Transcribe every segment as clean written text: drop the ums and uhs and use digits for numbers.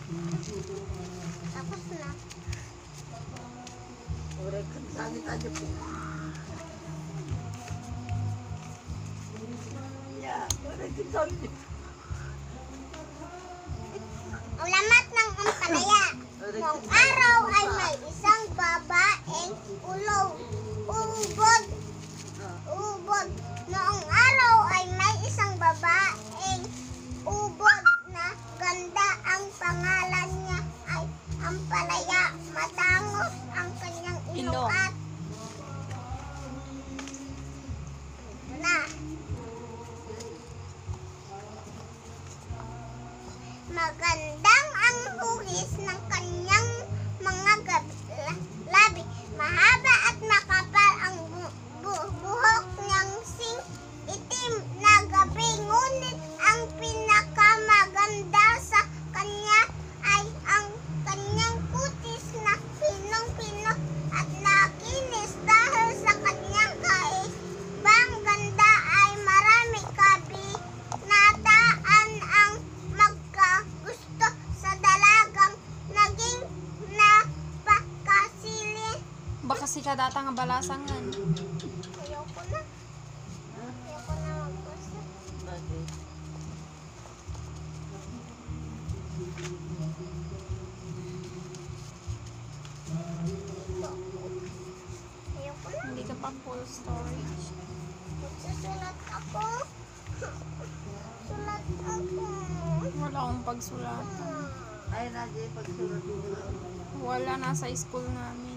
Tapos na. Ore kan sakit aja po. Ya, ore kan sakit. Alamat ng ampalaya. Noong araw ay may isang babaeng ubod. Noong araw ay may isang babaeng ubod na ganda. Ang pangalan niya ay Ampalaya. Matangos ang kanyang ilong at na. Magandang ang hugis ng kanyang mga labi. Mahaba at makapal ang buhok niyang sing itim na gabi. Ngunit ang pinakamaganda sa kanya ay ang kanyang kutis na pinong-pino at nakinis. Dahil sa kanyang kaibang ganda ay marami kabinataan ang magkagusto sa dalagang naging napakasilin. Baka si kadata nga balasangan. Ayoko na. Ayoko na maggusto. Bakit? Ayoko na. Hindi ka pa full storage. Magsusulat ako. Sulat ako. Wala akong pagsulat. Ay, Raji, pagsulat mo. Wala, nasa school namin.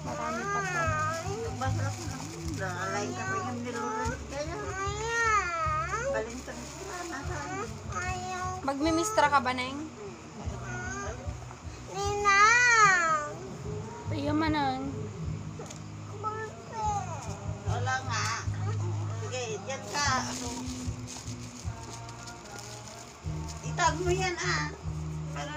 Marami pa to. Basta ko lang. Alay ka pa yung nilulan. Kaya, Ayan. balintang sila. Nasaan? Ayaw. Magmimistra ka ba, Neng? Ninang. Iya manang. Bakit? Wala nga. Sige, dyan ka. Itag mo yan, ah. Para